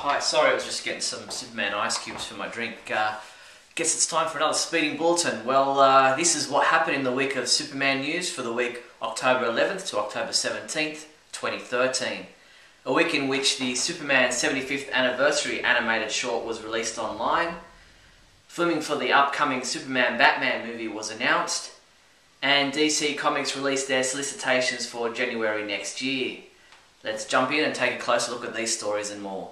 Hi, sorry, I was just getting some Superman ice cubes for my drink. Guess it's time for another speeding bulletin. Well, this is what happened in the week of Superman news for the week October 11th to October 17th, 2013. A week in which the Superman 75th anniversary animated short was released online. Filming for the upcoming Superman Batman movie was announced. And DC Comics released their solicitations for January next year. Let's jump in and take a closer look at these stories and more.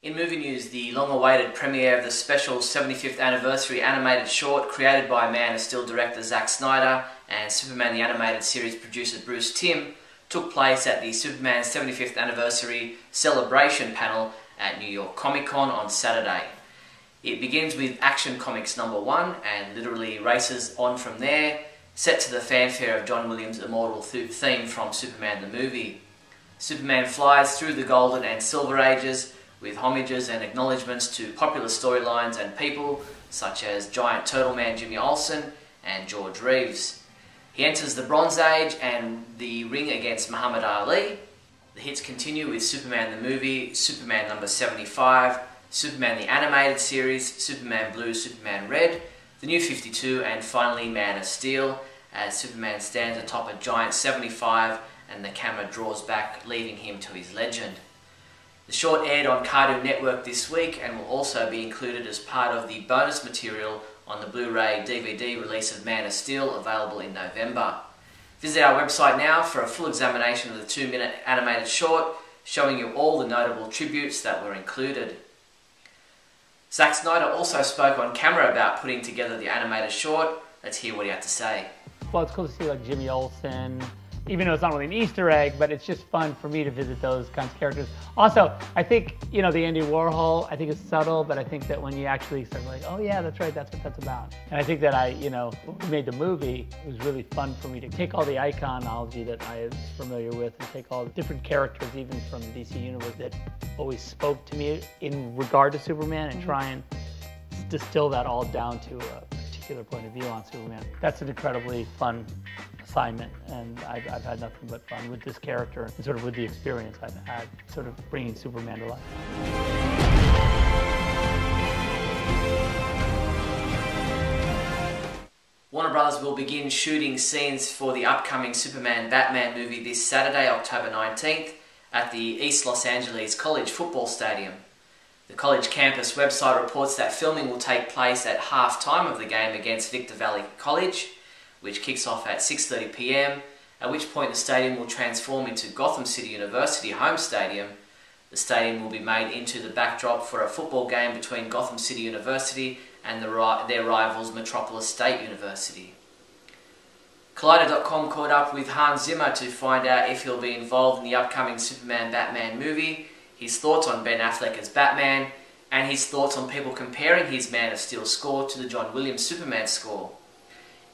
In movie news, the long-awaited premiere of the special 75th anniversary animated short created by Man of Steel director Zack Snyder and Superman the Animated Series producer Bruce Timm took place at the Superman 75th anniversary celebration panel at New York Comic Con on Saturday. It begins with Action Comics #1 and literally races on from there, set to the fanfare of John Williams' immortal theme from Superman the movie. Superman flies through the Golden and Silver Ages with homages and acknowledgements to popular storylines and people such as Giant Turtle Man Jimmy Olsen and George Reeves. He enters the Bronze Age and the ring against Muhammad Ali. The hits continue with Superman the movie, Superman #75, Superman the Animated Series, Superman Blue, Superman Red, the New 52, and finally Man of Steel, as Superman stands atop a giant 75 and the camera draws back, leaving him to his legend. The short aired on Cartoon Network this week and will also be included as part of the bonus material on the Blu-ray DVD release of Man of Steel, available in November. Visit our website now for a full examination of the 2-minute animated short, showing you all the notable tributes that were included. Zack Snyder also spoke on camera about putting together the animated short. Let's hear what he had to say. Well, it's cool to see like Jimmy Olsen, even though it's not really an Easter egg, but it's just fun for me to visit those kinds of characters. Also, I think, you know, the Andy Warhol, I think it's subtle, but I think that when you actually start like, oh yeah, that's right, that's what that's about. And I think that when we made the movie, it was really fun for me to take all the iconology that I was familiar with and take all the different characters, even from the DC Universe, that always spoke to me in regard to Superman and try and distill that all down to a particular point of view on Superman. That's an incredibly fun assignment, and I've had nothing but fun with this character and sort of with the experience I've had sort of bringing Superman to life. Warner Brothers will begin shooting scenes for the upcoming Superman Batman movie this Saturday, October 19th, at the East Los Angeles College Football Stadium. The college campus website reports that filming will take place at half-time of the game against Victor Valley College, which kicks off at 6:30 p.m, at which point the stadium will transform into Gotham City University home stadium. The stadium will be made into the backdrop for a football game between Gotham City University and their rivals Metropolis State University. Collider.com caught up with Hans Zimmer to find out if he'll be involved in the upcoming Superman Batman movie, his thoughts on Ben Affleck as Batman, and his thoughts on people comparing his Man of Steel score to the John Williams Superman score.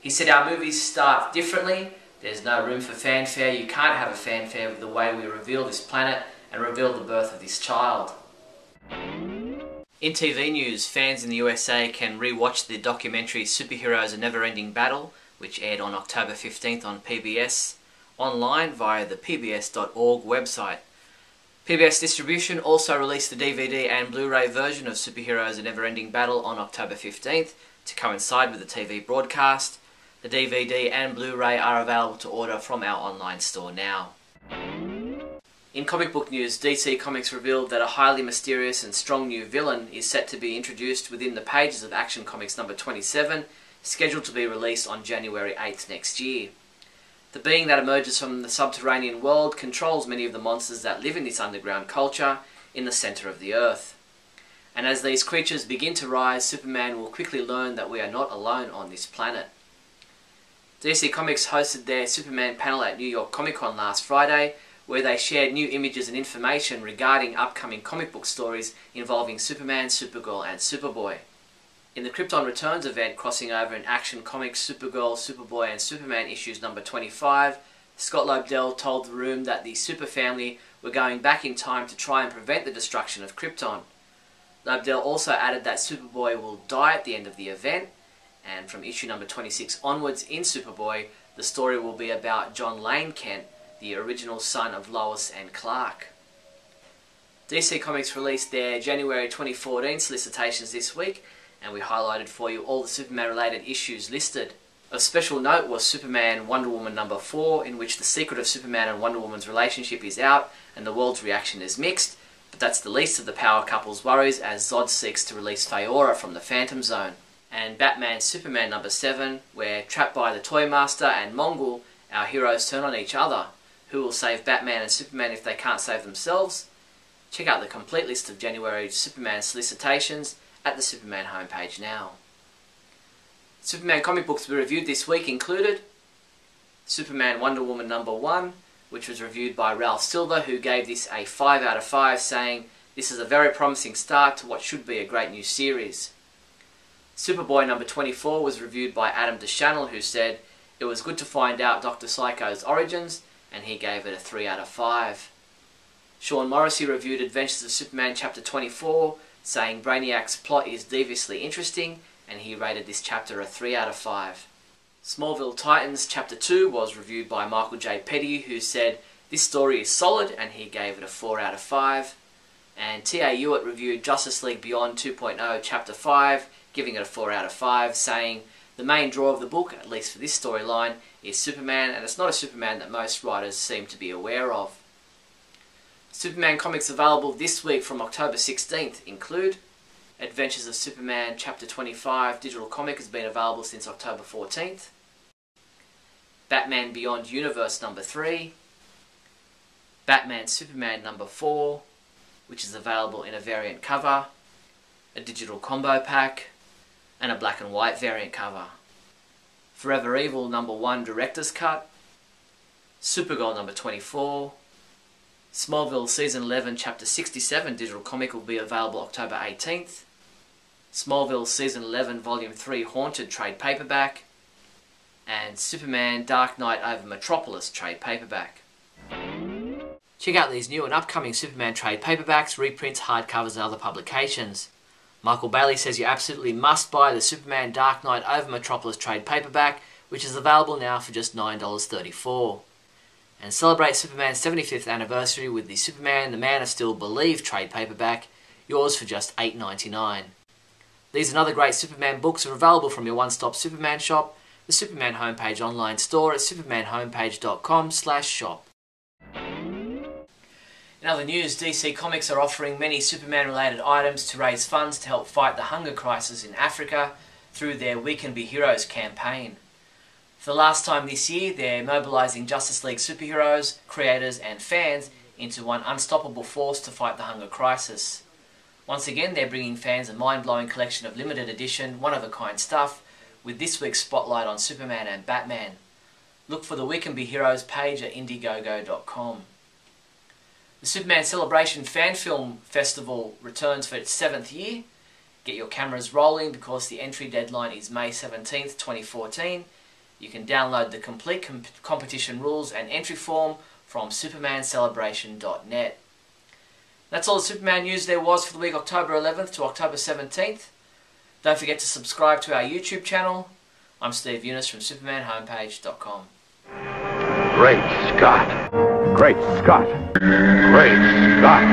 He said, "Our movies start differently. There's no room for fanfare. You can't have a fanfare with the way we reveal this planet and reveal the birth of this child." In TV news, fans in the USA can re-watch the documentary Superheroes: A Never-Ending Battle, which aired on October 15th on PBS, online via the pbs.org website. PBS Distribution also released the DVD and Blu-ray version of Superheroes: A Never-Ending Battle on October 15th to coincide with the TV broadcast. The DVD and Blu-ray are available to order from our online store now. In comic book news, DC Comics revealed that a highly mysterious and strong new villain is set to be introduced within the pages of Action Comics #27, scheduled to be released on January 8th next year. The being that emerges from the subterranean world controls many of the monsters that live in this underground culture in the centre of the Earth. And as these creatures begin to rise, Superman will quickly learn that we are not alone on this planet. DC Comics hosted their Superman panel at New York Comic Con last Friday, where they shared new images and information regarding upcoming comic book stories involving Superman, Supergirl and Superboy. In the Krypton Returns event crossing over in Action Comics Supergirl, Superboy and Superman issues #25, Scott Lobdell told the room that the Super Family were going back in time to try and prevent the destruction of Krypton. Lobdell also added that Superboy will die at the end of the event, and from issue #26 onwards in Superboy, the story will be about John Lane Kent, the original son of Lois and Clark. DC Comics released their January 2014 solicitations this week, and we highlighted for you all the Superman related issues listed. Of special note was Superman Wonder Woman number 4, in which the secret of Superman and Wonder Woman's relationship is out and the world's reaction is mixed, but that's the least of the power couple's worries as Zod seeks to release Faora from the Phantom Zone. And Batman Superman number 7, where trapped by the Toy Master and Mongul, our heroes turn on each other. Who will save Batman and Superman if they can't save themselves? Check out the complete list of January Superman solicitations at the Superman homepage now. Superman comic books we reviewed this week included Superman Wonder Woman number 1, which was reviewed by Ralph Silver, who gave this a 5 out of 5, saying, "This is a very promising start to what should be a great new series." Superboy number 24 was reviewed by Adam DeChanel, who said, "It was good to find out Dr. Psycho's origins," and he gave it a 3 out of 5. Sean Morrissey reviewed Adventures of Superman chapter 24, saying Brainiac's plot is deviously interesting, and he rated this chapter a 3 out of 5. Smallville Titans chapter 2 was reviewed by Michael J. Petty, who said, "This story is solid," and he gave it a 4 out of 5. And T.A. Hewitt reviewed Justice League Beyond 2.0 chapter 5, giving it a 4 out of 5, saying, "The main draw of the book, at least for this storyline, is Superman, and it's not a Superman that most writers seem to be aware of." Superman comics available this week from October 16th include Adventures of Superman chapter 25 digital comic has been available since October 14th. Batman Beyond Universe number 3. Batman Superman number 4, which is available in a variant cover, a digital combo pack, and a black and white variant cover. Forever Evil number 1 Director's Cut. Supergirl number 24. Smallville Season 11 Chapter 67 digital comic will be available October 18th. Smallville Season 11 Volume 3 Haunted trade paperback. And Superman Dark Knight Over Metropolis trade paperback. Check out these new and upcoming Superman trade paperbacks, reprints, hardcovers and other publications. Michael Bailey says you absolutely must buy the Superman Dark Knight Over Metropolis trade paperback, which is available now for just $9.34. And celebrate Superman's 75th anniversary with the Superman the Man of Steel Believe trade paperback, yours for just $8.99. These and other great Superman books are available from your one-stop Superman shop, the Superman homepage online store at supermanhomepage.com/shop. In other news, DC Comics are offering many Superman-related items to raise funds to help fight the hunger crisis in Africa through their We Can Be Heroes campaign. For the last time this year, they're mobilising Justice League superheroes, creators and fans into one unstoppable force to fight the hunger crisis. Once again, they're bringing fans a mind-blowing collection of limited edition, one-of-a-kind stuff, with this week's spotlight on Superman and Batman. Look for the We Can Be Heroes page at Indiegogo.com. The Superman Celebration Fan Film Festival returns for its 7th year. Get your cameras rolling because the entry deadline is May 17th, 2014. You can download the complete competition rules and entry form from supermancelebration.net. That's all the Superman news there was for the week October 11th to October 17th. Don't forget to subscribe to our YouTube channel. I'm Steve Younis from supermanhomepage.com. Great Scott! Great Scott! Great Scott!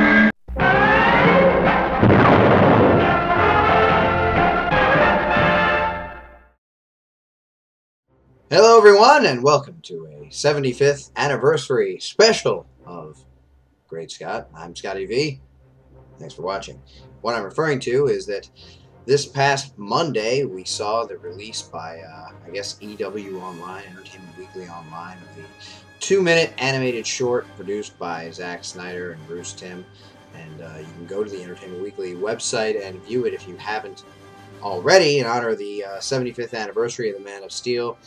Hello everyone and welcome to a 75th anniversary special of Great Scott. I'm Scotty V. Thanks for watching. What I'm referring to is that this past Monday we saw the release by, I guess, EW Online, Entertainment Weekly Online, of the 2-minute animated short produced by Zack Snyder and Bruce Timm. And you can go to the Entertainment Weekly website and view it if you haven't already, in honor of the 75th anniversary of the Man of Steel.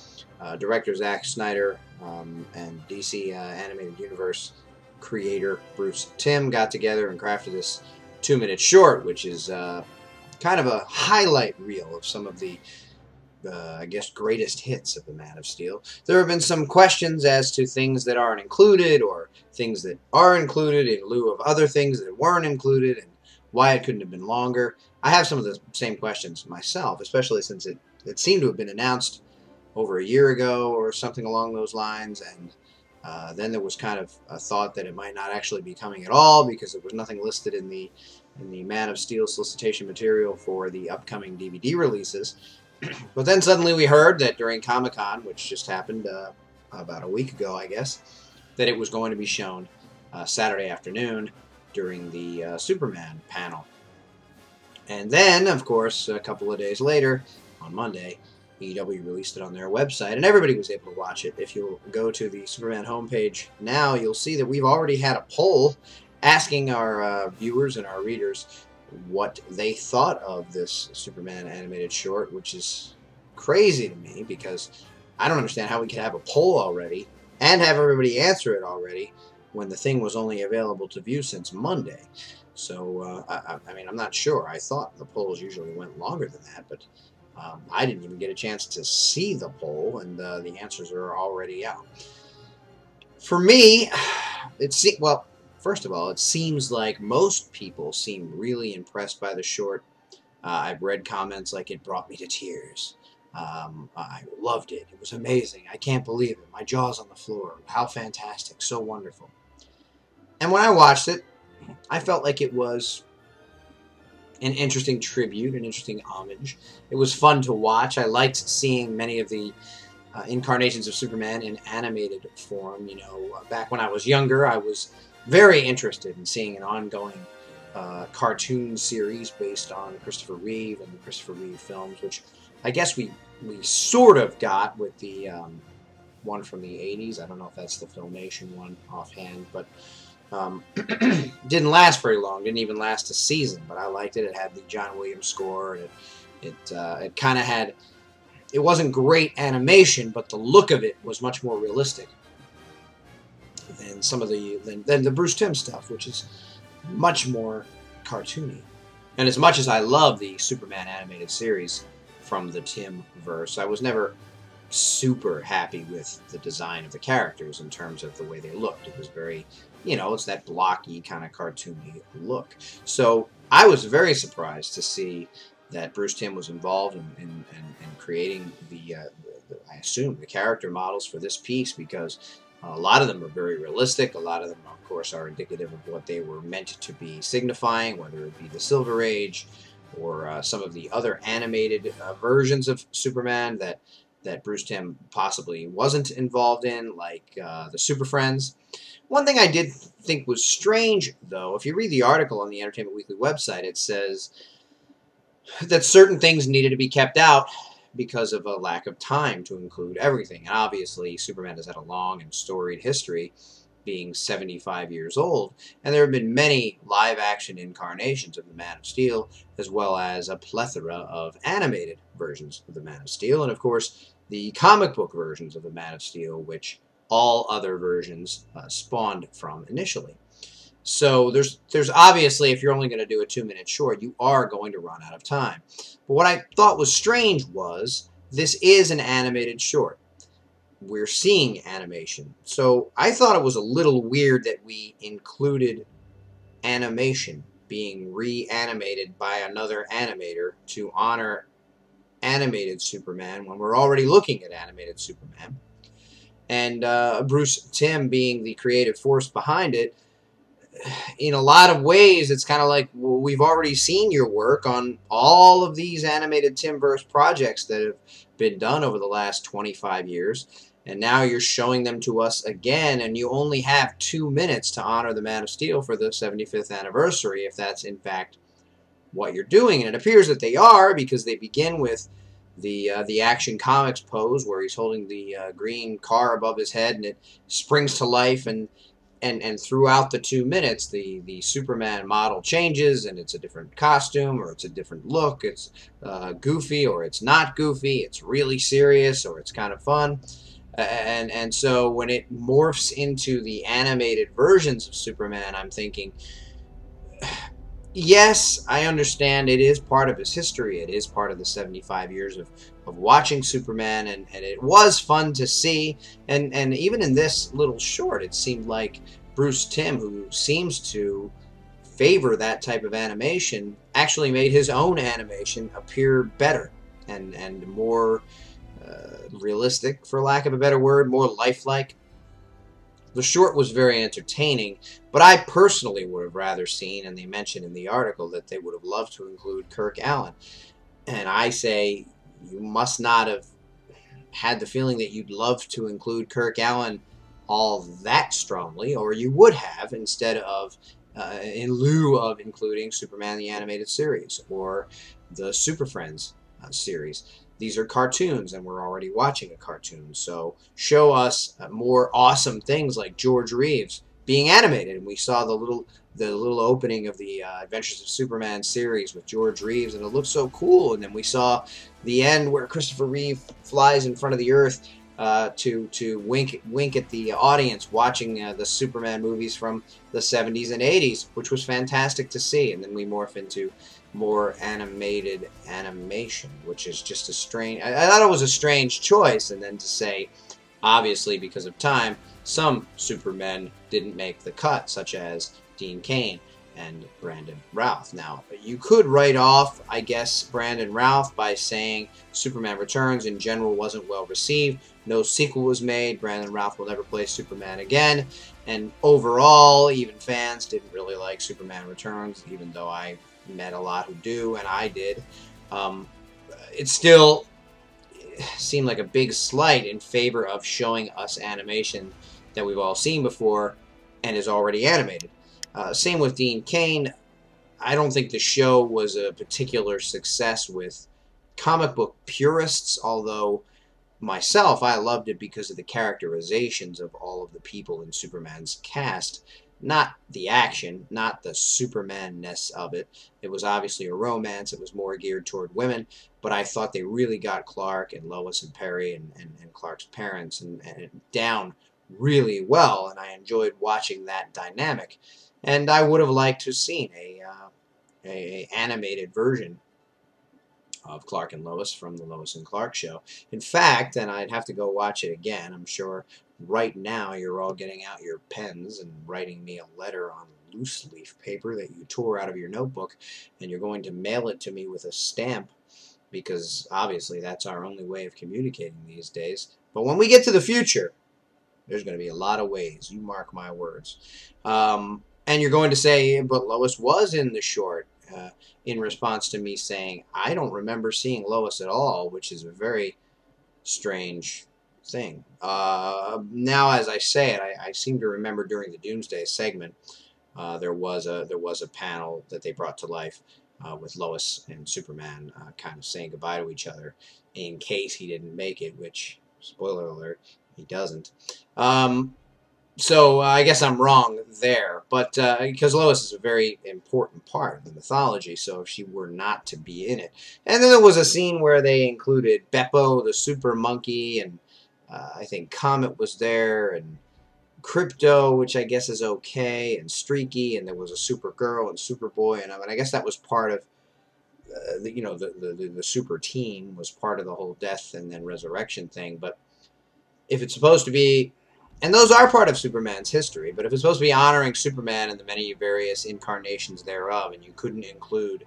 Director Zack Snyder and DC Animated Universe creator Bruce Timm got together and crafted this 2-minute short, which is kind of a highlight reel of some of the, I guess, greatest hits of the Man of Steel. There have been some questions as to things that aren't included, or things that are included in lieu of other things that weren't included, and why it couldn't have been longer. I have some of the same questions myself, especially since it seemed to have been announced over a year ago or something along those lines, and Then there was kind of a thought that it might not actually be coming at all because there was nothing listed in the Man of Steel solicitation material for the upcoming DVD releases. But then suddenly we heard that during Comic-Con, which just happened about a week ago, I guess, that it was going to be shown Saturday afternoon during the Superman panel. And then, of course, a couple of days later, on Monday, AEW released it on their website, and everybody was able to watch it. If you'll go to the Superman homepage now, you'll see that we've already had a poll asking our viewers and our readers what they thought of this Superman animated short, which is crazy to me because I don't understand how we could have a poll already and have everybody answer it already when the thing was only available to view since Monday. So, I mean, I'm not sure. I thought the polls usually went longer than that, but I didn't even get a chance to see the poll, and the answers are already out. For me, well, first of all, it seems like most people seem really impressed by the short. I've read comments like it brought me to tears. I loved it. It was amazing. I can't believe it. My jaw's on the floor. How fantastic. So wonderful. And when I watched it, I felt like it was an interesting tribute, an interesting homage. It was fun to watch. I liked seeing many of the incarnations of Superman in animated form. You know, back when I was younger, I was very interested in seeing an ongoing cartoon series based on Christopher Reeve and the Christopher Reeve films, which I guess we sort of got with the one from the 80s. I don't know if that's the Filmation one offhand, but didn't last very long. Didn't even last a season, but I liked it. It had the John Williams score, and it kind of had. It wasn't great animation, but the look of it was much more realistic than some of the Bruce Timm stuff, which is much more cartoony. And as much as I love the Superman animated series from the Timm verse, I was never super happy with the design of the characters in terms of the way they looked. It was very, you know, it's that blocky kind of cartoony look. So I was very surprised to see that Bruce Timm was involved in creating I assume, the character models for this piece, because a lot of them are very realistic. A lot of them, of course, are indicative of what they were meant to be signifying, whether it be the Silver Age or some of the other animated versions of Superman that Bruce Timm possibly wasn't involved in, like the Super Friends. One thing I did think was strange, though, if you read the article on the Entertainment Weekly website, it says that certain things needed to be kept out because of a lack of time to include everything. And obviously, Superman has had a long and storied history, being 75 years old, and there have been many live-action incarnations of the Man of Steel, as well as a plethora of animated versions of the Man of Steel, and of course, the comic book versions of the Man of Steel, which all other versions spawned from initially. So there's obviously, if you're only going to do a 2-minute short, you are going to run out of time. But what I thought was strange was this is an animated short. We're seeing animation. So I thought it was a little weird that we included animation being reanimated by another animator to honor animated Superman when we're already looking at animated Superman. And Bruce Timm being the creative force behind it, in a lot of ways, it's kind of like, well, we've already seen your work on all of these animated Timmverse projects that have been done over the last 25 years, and now you're showing them to us again, and you only have 2 minutes to honor the Man of Steel for the 75th anniversary, if that's in fact what you're doing. And it appears that they are, because they begin with the Action Comics pose, where he's holding the green car above his head, and it springs to life, and throughout the 2 minutes, the Superman model changes, and it's a different costume, or it's a different look. It's goofy, or it's not goofy. It's really serious, or it's kind of fun. And so when it morphs into the animated versions of Superman, I'm thinking, yes, I understand it is part of his history. It is part of the 75 years of watching Superman, and it was fun to see. And even in this little short, it seemed like Bruce Timm, who seems to favor that type of animation, actually made his own animation appear better and more realistic, for lack of a better word, more lifelike. The short was very entertaining, but I personally would have rather seen, and they mentioned in the article that they would have loved to include Kirk Alyn. And I say you must not have had the feeling that you'd love to include Kirk Alyn all that strongly, or you would have instead of, in lieu of including Superman the Animated Series or the Super Friends series. These are cartoons, and we're already watching a cartoon, so show us more awesome things like George Reeves being animated. And we saw the little opening of the Adventures of Superman series with George Reeves, and it looked so cool. And then we saw the end where Christopher Reeve flies in front of the Earth to wink at the audience watching the Superman movies from the 70s and 80s, which was fantastic to see. And then we morph into more animated animation, which is just a strange... I thought it was a strange choice, and then to say, obviously because of time, some Supermen didn't make the cut, such as Dean Cain and Brandon Routh. Now, you could write off, I guess, Brandon Routh by saying Superman Returns in general wasn't well received. No sequel was made. Brandon Routh will never play Superman again. And overall, even fans didn't really like Superman Returns, even though I met a lot who do, and I did. It still seemed like a big slight in favor of showing us animation that we've all seen before and is already animated. Same with Dean Cain. I don't think the show was a particular success with comic book purists, although myself, I loved it because of the characterizations of all of the people in Superman's cast. Not the action, not the Superman-ness of it. It was obviously a romance. It was more geared toward women, but I thought they really got Clark and Lois and Perry and Clark's parents and down really well, and I enjoyed watching that dynamic. And I would have liked to have seen a animated version of Clark and Lois from the Lois and Clark show. In fact, and I'd have to go watch it again, I'm sure right now you're all getting out your pens and writing me a letter on loose leaf paper that you tore out of your notebook, and you're going to mail it to me with a stamp, because obviously that's our only way of communicating these days. But when we get to the future, there's going to be a lot of ways. You mark my words. And you're going to say, but Lois was in the short, in response to me saying, I don't remember seeing Lois at all, which is a very strange thing. Now, as I say it, I seem to remember during the Doomsday segment, there was a panel that they brought to life with Lois and Superman kind of saying goodbye to each other in case he didn't make it, which, spoiler alert, he doesn't. So I guess I'm wrong there, but because Lois is a very important part of the mythology, so if she were not to be in it. And then there was a scene where they included Beppo, the super monkey, and I think Comet was there, and Crypto, which I guess is okay, and Streaky, and there was a Supergirl and Superboy, and I guess that was part of, the super team was part of the whole death and then resurrection thing. But if it's supposed to be, and those are part of Superman's history, but if it's supposed to be honoring Superman and the many various incarnations thereof, and you couldn't include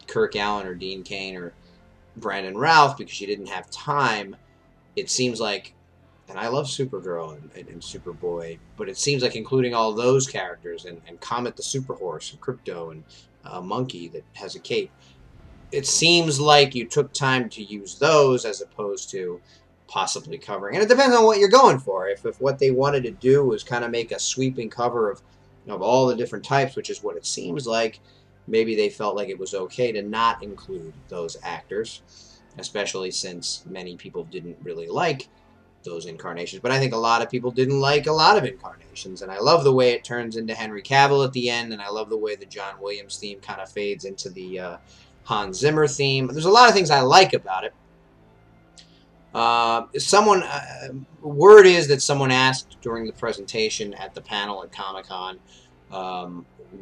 Kirk Alyn or Dean Cain or Brandon Routh because you didn't have time, it seems like, and I love Supergirl and Superboy, but it seems like including all those characters and Comet the Superhorse and Crypto and a monkey that has a cape, it seems like you took time to use those as opposed to possibly covering. And it depends on what you're going for. If what they wanted to do was kind of make a sweeping cover of all the different types, which is what it seems like, maybe they felt like it was okay to not include those actors, especially since many people didn't really like those incarnations. But I think a lot of people didn't like a lot of incarnations, and I love the way it turns into Henry Cavill at the end, and I love the way the John Williams theme kind of fades into the Hans Zimmer theme. There's a lot of things I like about it. Word is that someone asked during the presentation at the panel at Comic-Con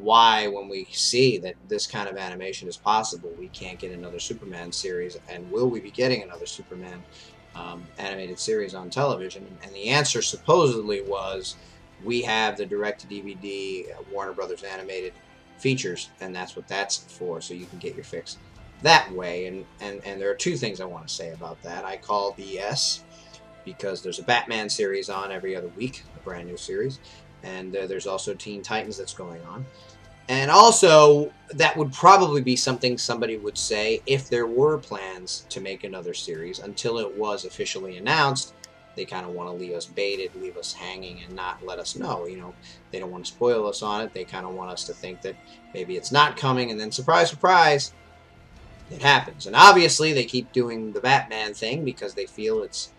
why, when we see that this kind of animation is possible, we can't get another Superman series, and will we be getting another Superman animated series on television? And the answer supposedly was, we have the direct-to-DVD Warner Brothers animated features, and that's what that's for, so you can get your fix that way. And there are two things I want to say about that. I call BS, because there's a Batman series on every other week, a brand new series, and there's also Teen Titans that's going on. And also, that would probably be something somebody would say if there were plans to make another series. Until it was officially announced, they kind of want to leave us baited, leave us hanging, and not let us know. You know, they don't want to spoil us on it. They kind of want us to think that maybe it's not coming, and then surprise, surprise, it happens. And obviously, they keep doing the Batman thing because they feel it's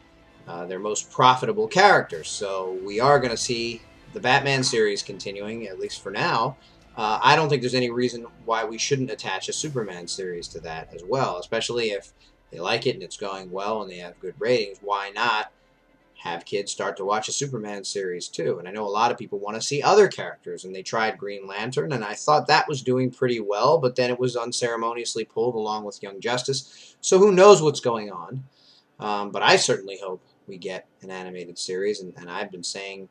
their most profitable character. So we are going to see the Batman series continuing, at least for now. I don't think there's any reason why we shouldn't attach a Superman series to that as well, especially if they like it and it's going well and they have good ratings. Why not have kids start to watch a Superman series too? And I know a lot of people want to see other characters, and they tried Green Lantern, and I thought that was doing pretty well, but then it was unceremoniously pulled along with Young Justice. So who knows what's going on? But I certainly hope we get an animated series, and I've been saying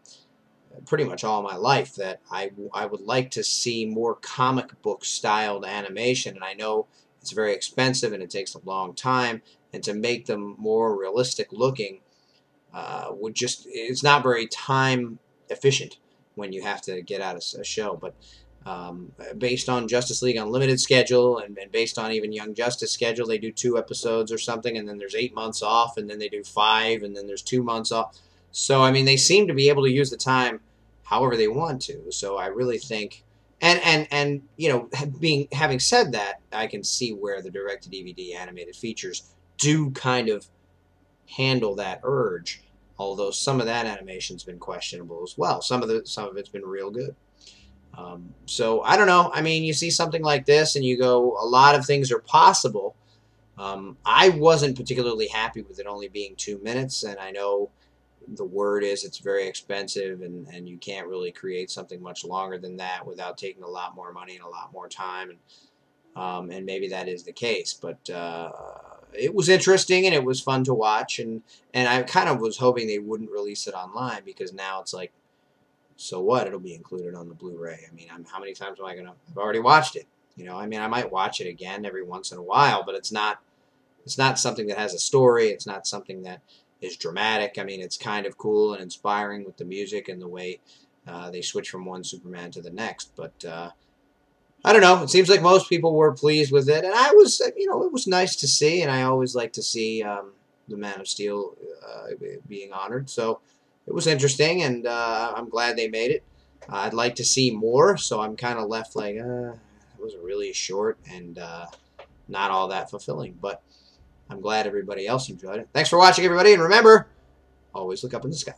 pretty much all my life that I would like to see more comic book styled animation, and I know it's very expensive and it takes a long time, and to make them more realistic looking it's not very time efficient when you have to get out a show. But based on Justice League Unlimited schedule and based on even Young Justice schedule, they do 2 episodes or something, and then there's 8 months off, and then they do 5, and then there's 2 months off. So, I mean, they seem to be able to use the time however they want to. So I really think, and you know, having said that, I can see where the direct-to-DVD animated features do kind of handle that urge, although some of that animation's been questionable as well. Some of it's been real good. So I don't know. I mean, you see something like this and you go, a lot of things are possible. I wasn't particularly happy with it only being 2 minutes, and I know the word is it's very expensive, and you can't really create something much longer than that without taking a lot more money and a lot more time, and maybe that is the case. But it was interesting and it was fun to watch, and I kind of was hoping they wouldn't release it online, because now it's like, so what? It'll be included on the Blu-ray. I mean, how many times am I gonna? I've already watched it. You know, I mean, I might watch it again every once in a while, but it's not something that has a story. It's not something that is dramatic. I mean, it's kind of cool and inspiring with the music and the way they switch from one Superman to the next. But I don't know. It seems like most people were pleased with it, and I was, you know, it was nice to see, and I always like to see the Man of Steel being honored. So it was interesting, and I'm glad they made it. I'd like to see more, so I'm kind of left like, it was really short and not all that fulfilling. But I'm glad everybody else enjoyed it. Thanks for watching, everybody, and remember, always look up in the sky.